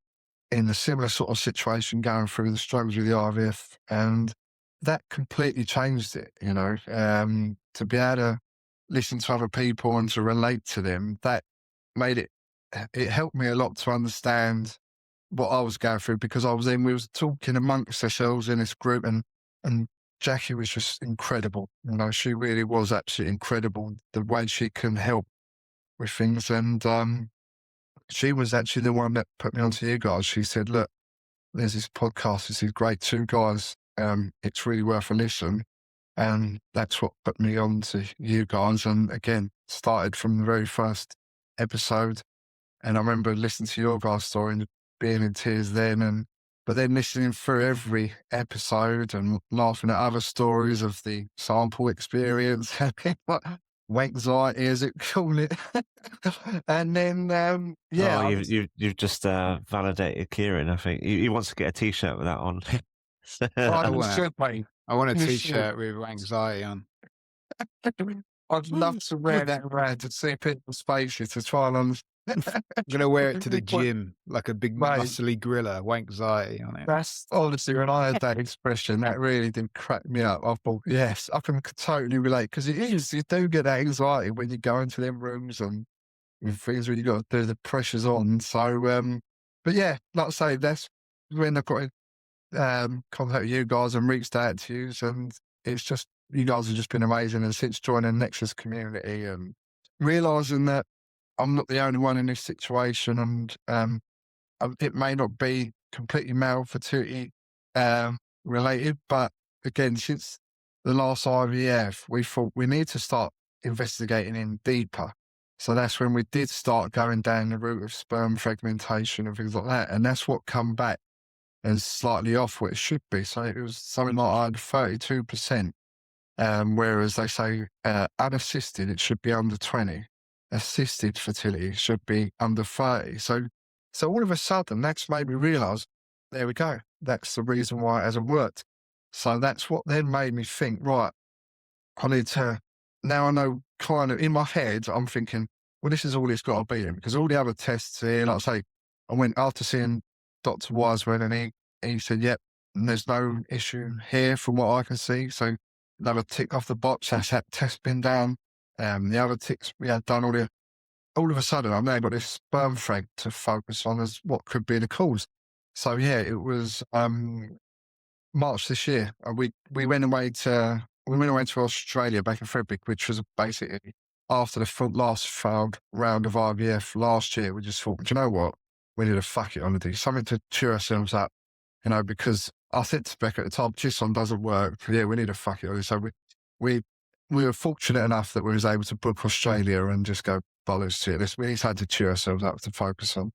in a similar sort of situation going through the struggles with the IVF. And that completely changed it, to be able to listen to other people and to relate to them. That made it helped me a lot to understand what I was going through, because we was talking amongst ourselves in this group, and Jackie was just incredible. She really was absolutely incredible, the way she can help with things. And she was actually the one that put me onto you guys. She said, look, there's this podcast, this is great, 2 guys, it's really worth a listen. And that's what put me on to you guys. And again, started from the very first episode. And I remember listening to your guys' story and being in tears then, but then listening through every episode and laughing at other stories of the sample experience, NeXYs, as it call it. And then, you've just validated Kieran. I think he wants to get a T-shirt with that on. I want a T-shirt with anxiety on. I'd love to wear that around to see people's faces to try and understand. I'm going to wear it to the gym like a big muscly gorilla, anxiety on it. That's honestly, when I heard that expression, that really did crack me up. I thought, yes, I can totally relate, because it is, you do get that anxiety when you go into them rooms and things when you got to do, the pressure's on. So, but yeah, like I say, that's when I got in contact with you guys and reached out to you, and it's just, you guys have just been amazing. And since joining the NeXYs community and realising that I'm not the only one in this situation, and it may not be completely male fertility related, but again, since the last IVF, we thought we need to start investigating in deeper. So that's when we did start going down the route of sperm fragmentation and things like that. And that's what come back as slightly off what it should be. So it was something like I had 32%, whereas they say unassisted, it should be under 20. Assisted fertility should be under 30. So all of a sudden, that's made me realise, there we go. That's the reason why it hasn't worked. So that's what then made me think, right, I need to, now I know, kind of in my head, I'm thinking, well, this is all it's got to be in, because all the other tests here, like I say, I went after seeing Dr. Wiseman, and he said, yep, there's no issue here from what I can see. So another tick off the box, that's that test been down. The other ticks we had done, all of a sudden, I've now got this sperm frag to focus on as what could be the cause. So yeah, it was March this year. We went away to Australia back in February, which was basically after the last failed round of IVF last year. We just thought, do you know what? We need to fuck it on to do something to cheer ourselves up, because I said to Becca at the time, Chisholm doesn't work. Yeah, we need to fuck it on. So we were fortunate enough that we was able to book Australia and just go bollocks to it. We just had to cheer ourselves up to focus on.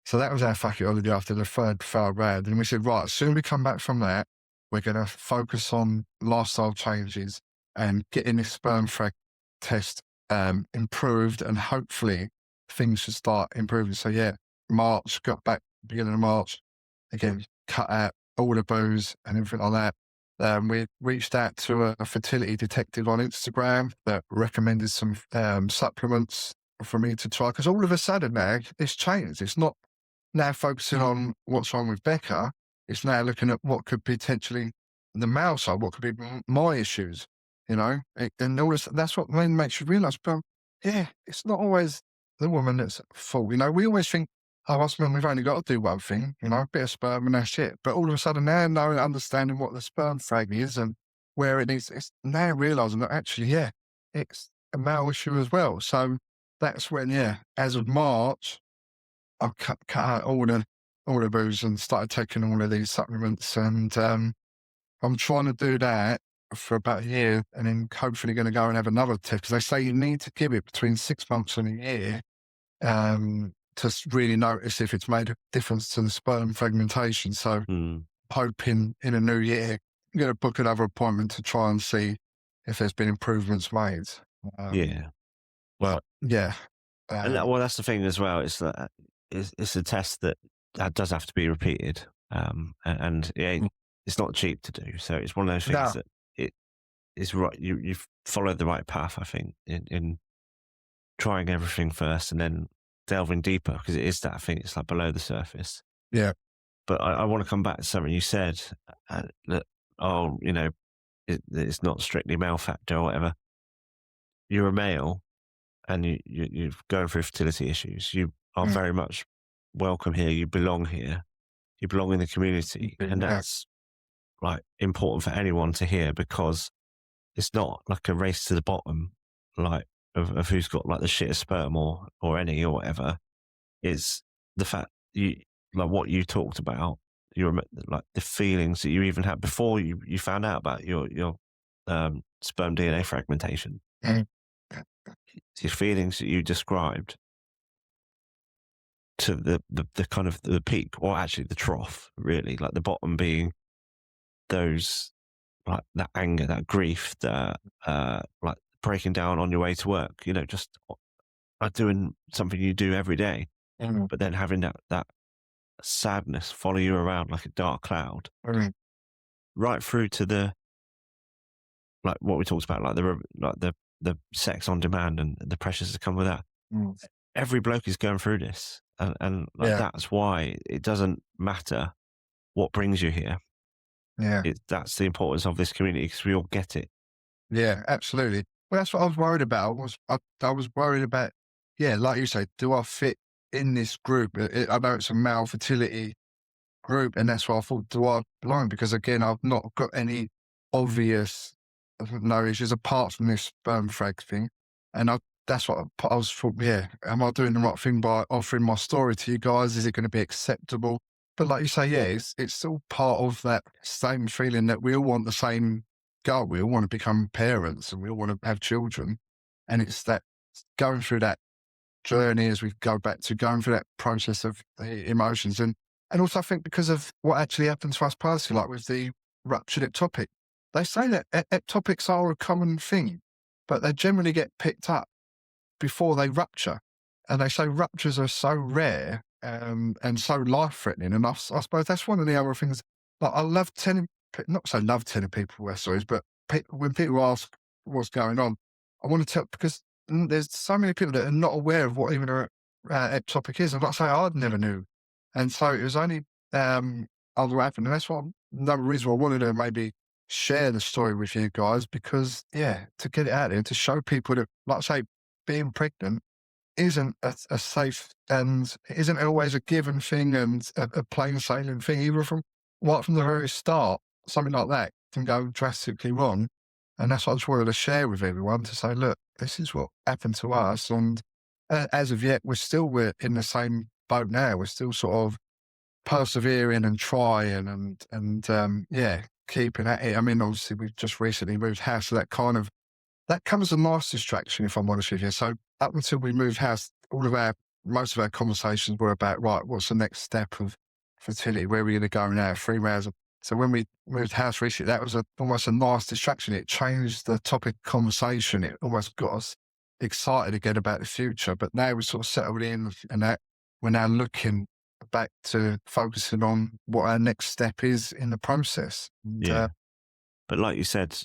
So that was our fuck it holiday after the third failed round. And we said, right, as soon as we come back from that, we're going to focus on lifestyle changes and getting this sperm frag test improved, and hopefully things should start improving. So yeah, March, got back beginning of March, again, cut out all the booze and everything like that. We reached out to a fertility detective on Instagram that recommended some supplements for me to try, because all of a sudden now it's changed. It's not now focusing on what's wrong with Becca. It's now looking at what could potentially the male side, what could be my issues, and all this. That's what then makes you realise, but yeah, it's not always the woman that's at fault. We always think, oh, husband, we've only got to do one thing, a bit of sperm and that's it. But all of a sudden now, knowing, understanding what the sperm frag is and where it is, it's now realising that actually, yeah, it's a male issue as well. So that's when, yeah, as of March, I cut out all the booze and started taking all of these supplements. And I'm trying to do that for about a year, and then hopefully going to go and have another test, because they say you need to give it between 6 months and a year to really notice if it's made a difference to the sperm fragmentation. So hoping in a new year, I'm going to book another appointment to try and see if there's been improvements made. Well, yeah. Well, that's the thing as well. It's that it's a test that does have to be repeated, and it's not cheap to do. So it's one of those things that it is right. You've followed the right path, I think, in trying everything first and then delving deeper, because it is that, I think it's like below the surface. Yeah. But I want to come back to something you said that, it's not strictly male factor or whatever. You're a male and you're going through fertility issues. You are very much welcome here. You belong here. You belong in the community. And that's like important for anyone to hear, because it's not like a race to the bottom, like of who's got like the shittest sperm or any or whatever. It's the fact like what you talked about, like the feelings that you even had before you found out about your sperm DNA fragmentation. The feelings that you described to the kind of the peak, or actually the trough, really, like the bottom being those, like that anger, that grief, that like breaking down on your way to work, just like doing something you do every day, but then having that sadness follow you around like a dark cloud, right through to the, like what we talked about, like the sex on demand and the pressures that come with that. Every bloke is going through this, and that's why it doesn't matter what brings you here. That's the importance of this community, because we all get it. Yeah, absolutely. Well, that's what I was worried about. I was worried about, like you say, do I fit in this group? I know it's a male fertility group, and that's why I thought, do I belong? Because again, I've not got any obvious no issues apart from this sperm frag thing, and that's what I was thought. Am I doing the right thing by offering my story to you guys? Is it going to be acceptable? But like you say, it's still part of that same feeling that we all want the same goal. We all want to become parents, and we all want to have children, and it's that going through that journey as we go back to going through that process of the emotions, and also I think because of what actually happened to us personally, like with the ruptured ectopic. They say that ectopics are a common thing, but they generally get picked up before they rupture. And they say ruptures are so rare and so life-threatening. And I suppose that's one of the other things. Like I love telling people their stories, but when people ask what's going on, I want to tell, because there's so many people that are not aware of what even an ectopic is. And like I say, I never knew. And so it was only other happened. And that's another reason I wanted to maybe share the story with you guys, because to get it out there and to show people that, like I say, being pregnant isn't a safe, and isn't always a given thing and a plain sailing thing, even from the very start. Something like that can go drastically wrong, and that's what I just wanted to share with everyone, to say, look, this is what happened to us, and as of yet we're in the same boat now. We're still sort of persevering and trying and keeping at it. I mean, obviously we've just recently moved house, so that comes a nice distraction, if I'm honest with you. So up until we moved house, most of our conversations were about, right, what's the next step of fertility? Where are we going to go now? 3 hours. So when we moved house recently, that was almost a nice distraction. It changed the topic of conversation. It almost got us excited again about the future. But now we're sort of settled in, and that we're now looking back to focusing on what our next step is in the process. But like you said,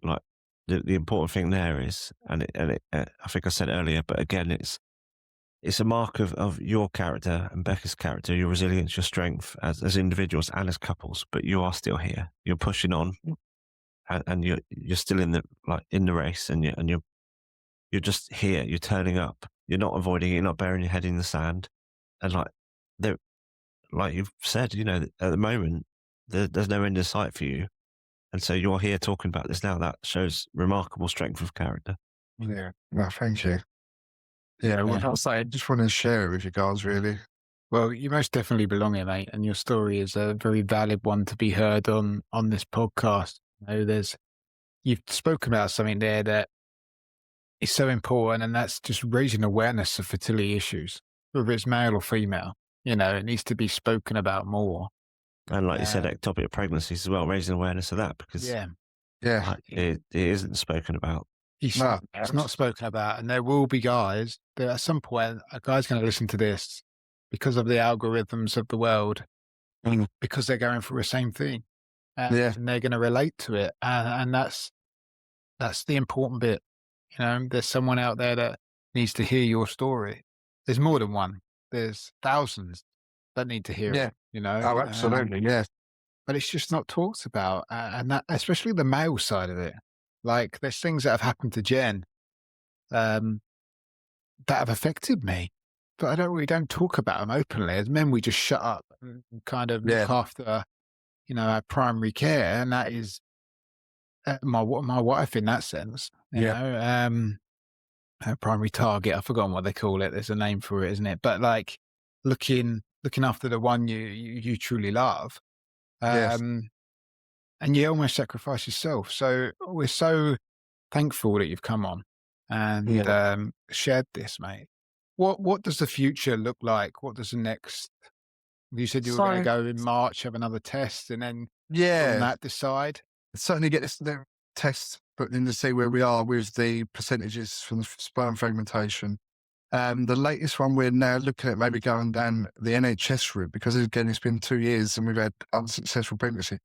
like the important thing there is, and I think I said earlier, but again, it's a mark of your character and Becca's character, your resilience, your strength as individuals and as couples. But you are still here. You're pushing on, and you're still in the race, and you're just here. You're turning up. You're not avoiding it. You're not burying your head in the sand. And like you've said, at the moment, there's no end in sight for you. And so you're here talking about this now. That shows remarkable strength of character. Yeah. Well, thank you. Yeah, well, I'll say, I just want to share it with you guys, really. Well, you most definitely belong here, mate, and your story is a very valid one to be heard on this podcast. You've spoken about something there that is so important, and that's just raising awareness of fertility issues, whether it's male or female. It needs to be spoken about more. And like you said, ectopic pregnancies as well, raising awareness of that, because it isn't spoken about. It's not spoken about, and there will be guys that at some point a guy's going to listen to this because of the algorithms of the world, because they're going through the same thing, and they're going to relate to it, and that's the important bit. There's someone out there that needs to hear your story. There's more than one. There's thousands that need to hear it. Oh, absolutely, yes. But it's just not talked about, and that, especially the male side of it. Like, there's things that have happened to Jen that have affected me, but we don't talk about them openly. As men, we just shut up and kind of look after, our primary care, and that is my wife in that sense. Her primary target. I've forgotten what they call it. There's a name for it, isn't it? But like looking after the one you truly love. And you almost sacrifice yourself. So we're so thankful that you've come on and shared this, mate. What does the future look like? What does the next? You said you were going to go in March, have another test, and then from that decide. Certainly get the test put in to see where we are with the percentages from the sperm fragmentation. The latest one, we're now looking at maybe going down the NHS route, because again, it's been 2 years and we've had unsuccessful pregnancy.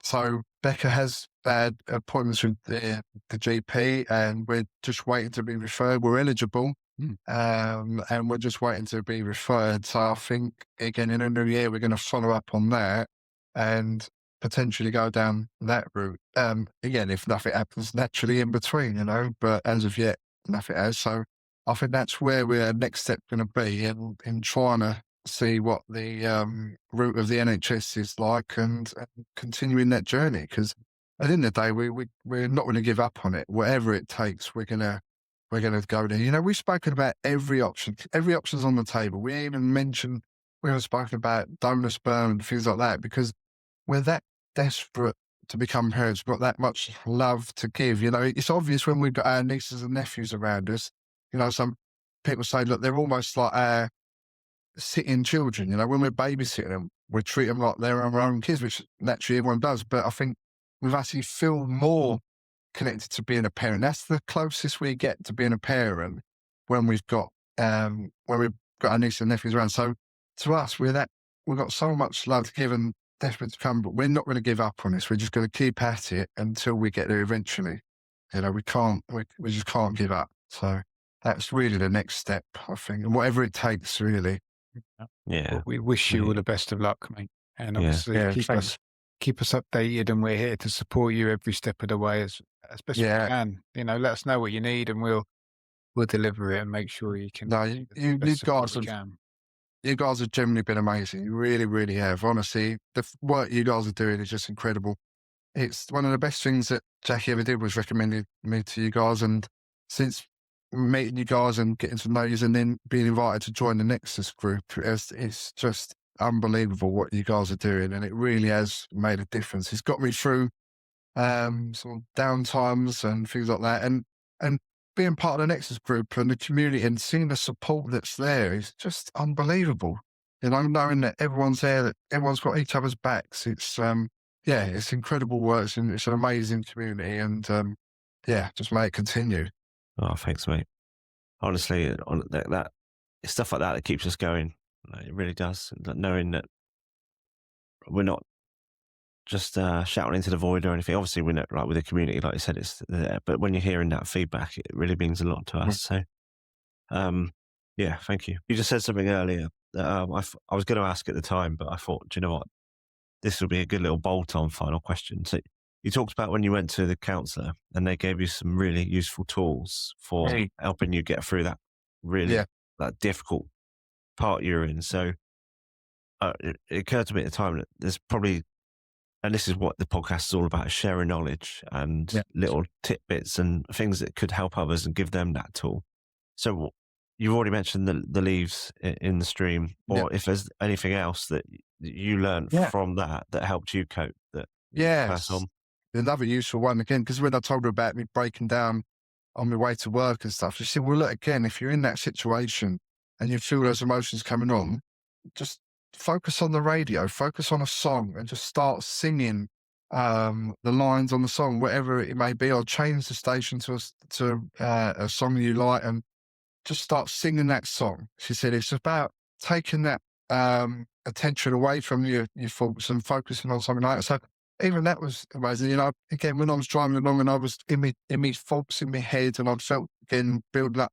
So Becca has had appointments with the GP, and we're just waiting to be referred. We're eligible, and we're just waiting to be referred. So I think, again, in the new year, we're going to follow up on that and potentially go down that route. Again, if nothing happens naturally in between, but as of yet, nothing has. So I think that's where we're next step going to be in trying to see what the route of the NHS is like and continuing that journey. Because at the end of the day, we're not going to give up on it. Whatever it takes, we're gonna go there. We've spoken about every option. Every option's on the table. We haven't spoken about donor sperm and things like that, because we're that desperate to become parents. We've got that much love to give. It's obvious when we've got our nieces and nephews around us. Some people say, look, they're almost like our sitting children. When we're babysitting them, we treat them like they're our own kids, which naturally everyone does. But I think we've actually feel more connected to being a parent. That's the closest we get to being a parent when we've got our nieces and nephews around. So to us, we've got so much love to give and desperate to come, but we're not going to give up on this. We're just going to keep at it until we get there eventually. We just can't give up. So that's really the next step, I think, and whatever it takes, really. Yeah. Well, we wish you all the best of luck, mate. And obviously keep us updated, and we're here to support you every step of the way as best we can. Let us know what you need, and we'll deliver it and make sure you can. No, you guys have generally been amazing. You really, really have. Honestly, the work you guys are doing is just incredible. It's one of the best things that Jackie ever did was recommended me to you guys. And since meeting you guys and getting to know you and then being invited to join the NeXYs group, it's just unbelievable what you guys are doing. And it really has made a difference. It's got me through sort of downtimes and things like that. And being part of the NeXYs group and the community and seeing the support that's there is just unbelievable. Knowing that everyone's there, that everyone's got each other's backs. It's it's incredible work, and it's an amazing community, and just may it continue. Oh, thanks, mate. Honestly, that it's stuff like that keeps us going. It really does. Knowing that we're not just shouting into the void or anything. Obviously, we're not, like with the community, like you said, it's there. But when you're hearing that feedback, it really means a lot to us. So, thank you. You just said something earlier that I was going to ask at the time, but I thought, do you know what? This will be a good little bolt-on final question. So, you talked about when you went to the counsellor and they gave you some really useful tools for helping you get through that really that difficult part you're in. So it occurred to me at the time that there's probably, and this is what the podcast is all about, sharing knowledge and little tidbits and things that could help others and give them that tool. So you've already mentioned the leaves in the stream, or if there's anything else that you learned from that helped you cope, that pass on. Another useful one again, because when I told her about me breaking down on my way to work and stuff, she said, well, look, again, if you're in that situation and you feel those emotions coming on, just focus on the radio, focus on a song, and just start singing the lines on the song, whatever it may be, or change the station to a song you like, and just start singing that song. She said it's about taking that attention away from your thoughts and focusing on something like that. So even that was amazing. You know, again, when I was driving along and I was in me thoughts in my head, and I felt again building up,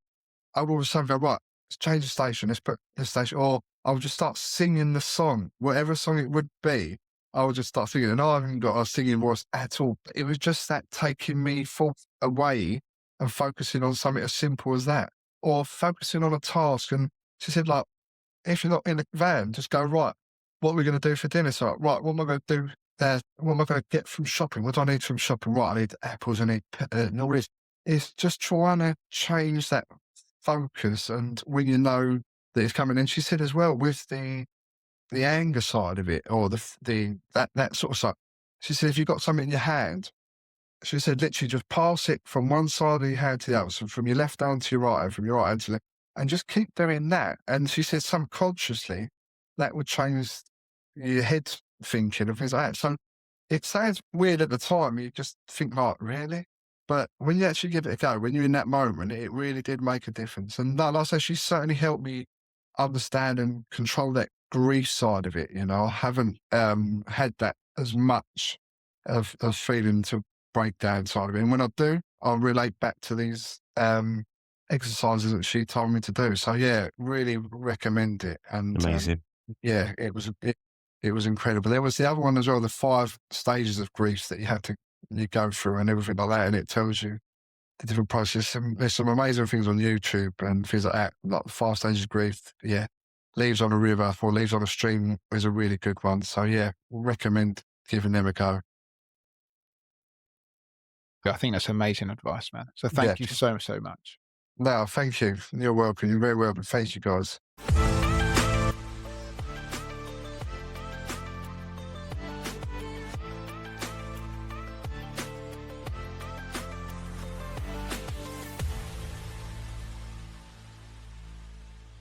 I would all of a sudden go, right, let's change the station, let's put the station, or I would just start singing the song, whatever song it would be. I would just start singing, and I haven't got a singing voice at all. It was just that taking me thoughts away and focusing on something as simple as that, or focusing on a task. And she said, like, if you're not in the van, just go, right, what are we going to do for dinner? So, right, what am I going to do? What am I going to get from shopping? What do I need from shopping? Right, I need apples, I need and all this. It's just trying to change that focus, and when you know that it's coming. And she said as well, with the anger side of it, or that sort of side, she said, if you've got something in your hand, she said, literally just pass it from one side of your hand to the other, so from your left hand to your right hand, from your right hand to the left, and just keep doing that. And she said subconsciously that would change your head thinking and things like that. So it sounds weird at the time. You just think, like, really? But when you actually give it a go, when you're in that moment, it really did make a difference. And like I say, she certainly helped me understand and control that grief side of it. You know, I haven't had that as much of feeling to breakdown side of it. And when I do, I'll relate back to these exercises that she told me to do. So yeah, really recommend it. And amazing. Yeah, it was incredible. There was the other one as well, the 5 stages of grief that you go through and everything like that, and it tells you the different processes. There's some amazing things on YouTube and things like that, like the 5 stages of grief. Yeah, Leaves on a River or Leaves on a Stream is a really good one. So yeah, recommend giving them a go. I think that's amazing advice, man. So thank you so much. No, thank you. You're welcome. You're very welcome. Thank you, guys.